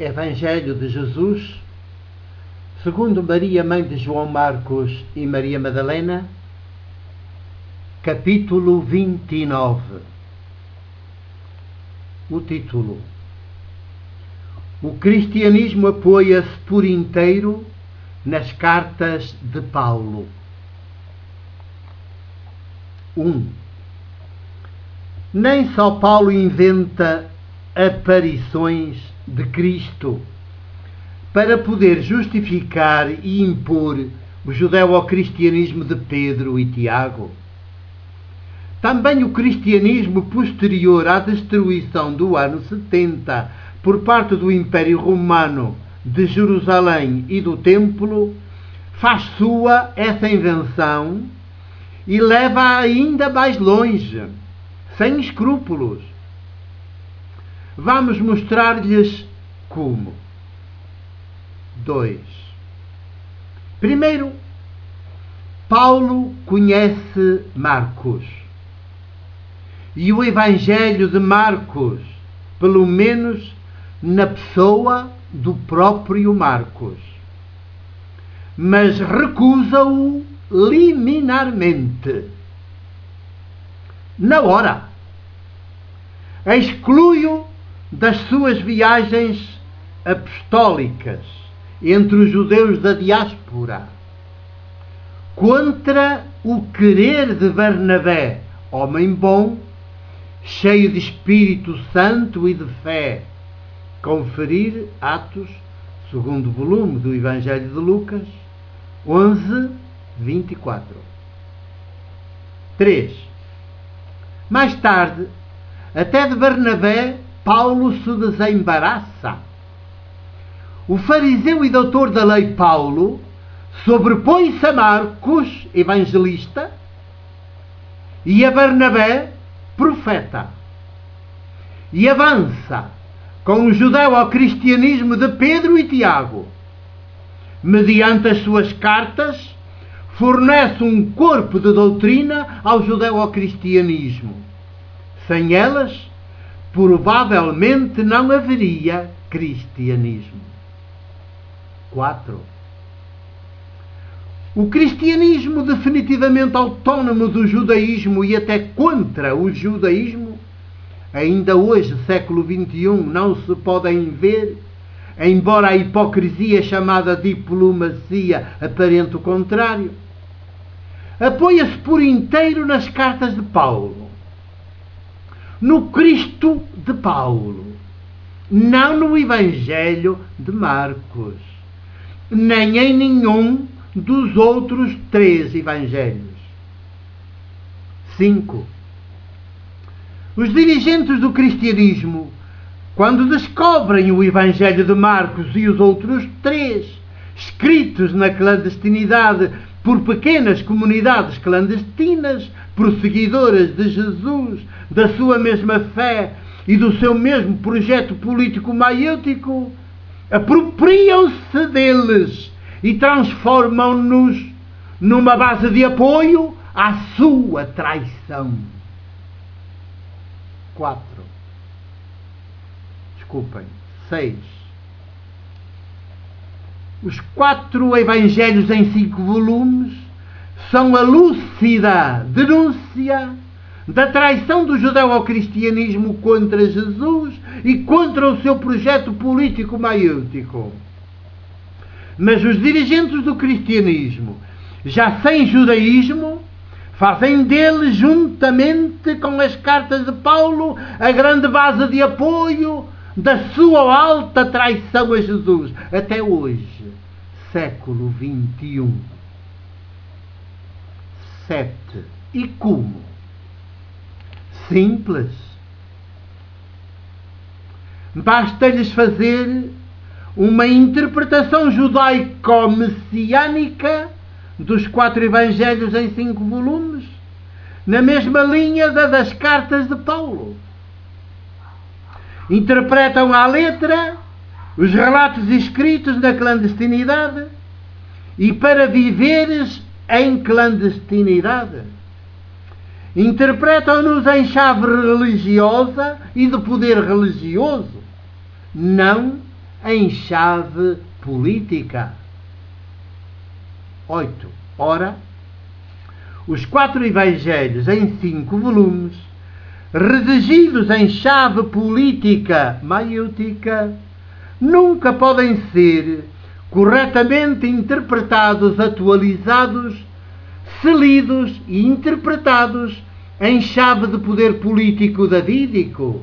Evangelho de Jesus, segundo Maria, mãe de João Marcos e Maria Madalena, capítulo 29. O título: O cristianismo apoia-se por inteiro nas cartas de Paulo. 1. Nem só Paulo inventa aparições de Cristo para poder justificar e impor o judeu-cristianismo de Pedro e Tiago. Também o cristianismo posterior à destruição do ano 70 por parte do Império Romano de Jerusalém e do Templo faz sua essa invenção e leva ainda mais longe, sem escrúpulos. Vamos mostrar-lhes como. 2. Primeiro, Paulo conhece Marcos. E o Evangelho de Marcos, pelo menos na pessoa do próprio Marcos. Mas recusa-o liminarmente. Na hora. Exclui-o das suas viagens apostólicas entre os judeus da diáspora, contra o querer de Barnabé, homem bom, cheio de Espírito Santo e de fé. Conferir Atos, segundo volume do Evangelho de Lucas, 11, 24. 3. Mais tarde, até de Barnabé, Paulo se desembaraça. O fariseu e doutor da lei Paulo sobrepõe-se a Marcos, evangelista, e a Barnabé, profeta, e avança com o judeu-cristianismo de Pedro e Tiago. Mediante as suas cartas, fornece um corpo de doutrina ao judeu-cristianismo. Sem elas, provavelmente não haveria cristianismo. 4. O cristianismo definitivamente autónomo do judaísmo e até contra o judaísmo, ainda hoje, século XXI, não se podem ver, embora a hipocrisia chamada diplomacia aparente o contrário, apoia-se por inteiro nas cartas de Paulo, no Cristo de Paulo, não no Evangelho de Marcos, nem em nenhum dos outros 3 evangelhos. 5. Os dirigentes do cristianismo, quando descobrem o Evangelho de Marcos e os outros 3, escritos na clandestinidade por pequenas comunidades clandestinas, prosseguidoras de Jesus, da sua mesma fé e do seu mesmo projeto político maiêutico, apropriam-se deles e transformam-nos numa base de apoio à sua traição. 6. Os 4 evangelhos em 5 volumes são a lúcida denúncia da traição do judeu ao cristianismo contra Jesus e contra o seu projeto político maiêutico. Mas os dirigentes do cristianismo, já sem judaísmo, fazem dele, juntamente com as cartas de Paulo, a grande base de apoio da sua alta traição a Jesus. Até hoje, século XXI. 7. E como? Simples. Basta-lhes fazer uma interpretação judaico-messiânica dos 4 evangelhos em 5 volumes, na mesma linha das cartas de Paulo. Interpretam à letra os relatos escritos na clandestinidade e para viveres em clandestinidade. Interpretam-nos em chave religiosa e de poder religioso, não em chave política. 8. Ora, os 4 evangelhos em 5 volumes, redigidos em chave política maiútica, nunca podem ser corretamente interpretados, atualizados, se lidos e interpretados em chave de poder político davídico,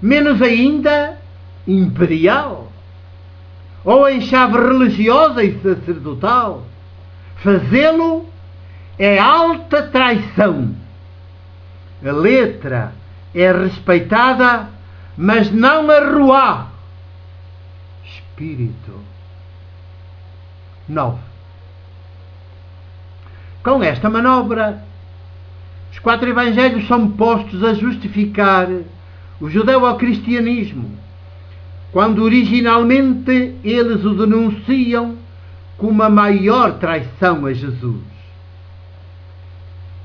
menos ainda imperial, ou em chave religiosa e sacerdotal. Fazê-lo é alta traição. A letra é respeitada, mas não a ruá. Espírito. 9. Com esta manobra, os 4 evangelhos são postos a justificar o judeu-cristianismo, quando originalmente eles o denunciam como a maior traição a Jesus.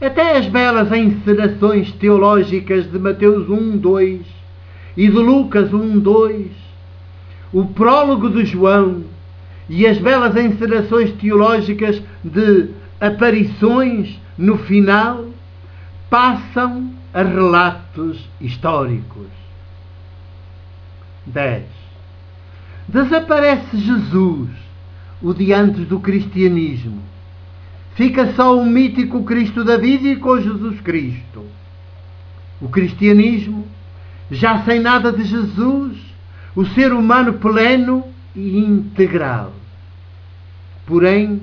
Até as belas encenações teológicas de Mateus 1:2 e de Lucas 1:2, o prólogo de João e as belas encenações teológicas de aparições no final, passam a relatos históricos. 10. Desaparece Jesus, o de antes do cristianismo. Fica só o mítico Cristo davídico ou Jesus Cristo. O cristianismo, já sem nada de Jesus, o ser humano pleno e integral. Porém,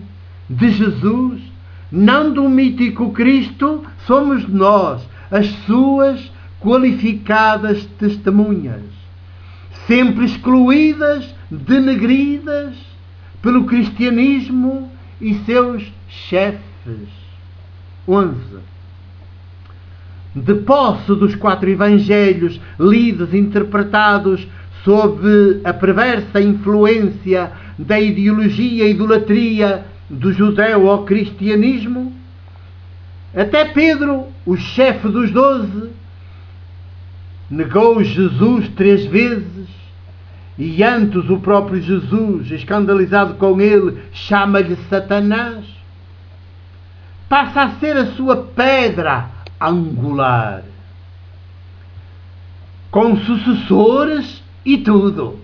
de Jesus, não do mítico Cristo, somos nós, as suas qualificadas testemunhas, sempre excluídas, denegridas pelo cristianismo e seus chefes. 11. De posse dos 4 evangelhos lidos e interpretados sob a perversa influência da ideologia e idolatria do judeu-cristianismo, até Pedro, o chefe dos 12, negou Jesus 3 vezes, e antes o próprio Jesus, escandalizado com ele, chama-lhe Satanás. Passa a ser a sua pedra angular, com sucessores e tudo,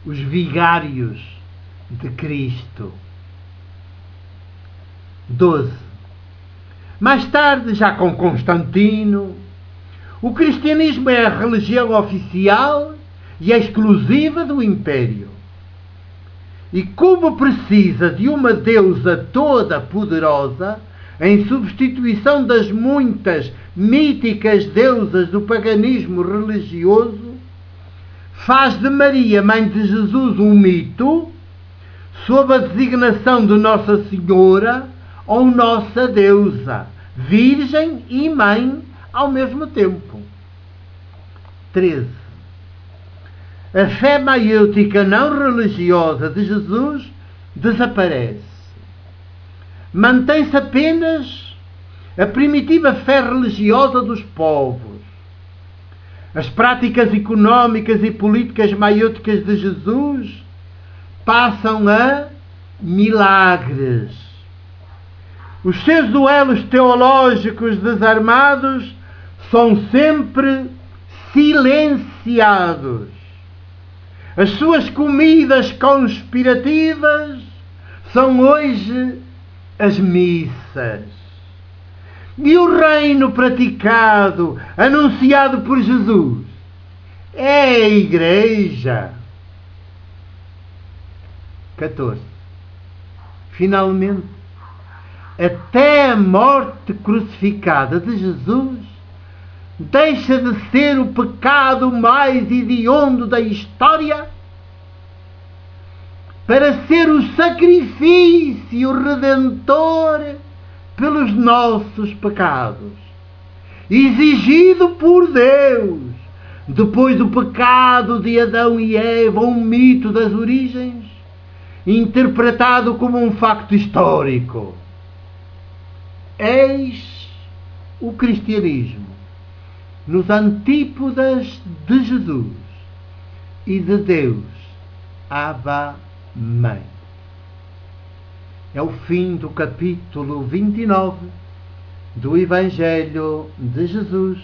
os vigários de Cristo. 12. Mais tarde, já com Constantino, o cristianismo é a religião oficial e exclusiva do Império. E como precisa de uma deusa toda poderosa, em substituição das muitas míticas deusas do paganismo religioso, faz de Maria, mãe de Jesus, um mito, sob a designação de Nossa Senhora ou Nossa Deusa, Virgem e Mãe ao mesmo tempo. 13. A fé maiútica não religiosa de Jesus desaparece. Mantém-se apenas a primitiva fé religiosa dos povos. As práticas económicas e políticas maiúticas de Jesus passam a milagres. Os seus duelos teológicos desarmados são sempre silenciados. As suas comidas conspirativas são hoje as missas. E o reino praticado, anunciado por Jesus, é a Igreja. 14. Finalmente, até a morte crucificada de Jesus deixa de ser o pecado mais hediondo da história para ser o sacrifício redentor pelos nossos pecados, exigido por Deus depois do pecado de Adão e Eva, um mito das origens, interpretado como um facto histórico. Eis o cristianismo nos antípodas de Jesus, e de Deus, Abba, Mãe. É o fim do capítulo 29 do Evangelho de Jesus,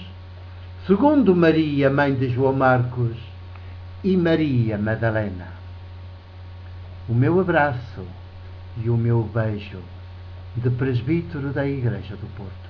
segundo Maria, mãe de João Marcos e Maria Madalena. O meu abraço e o meu beijo de presbítero da Igreja do Porto.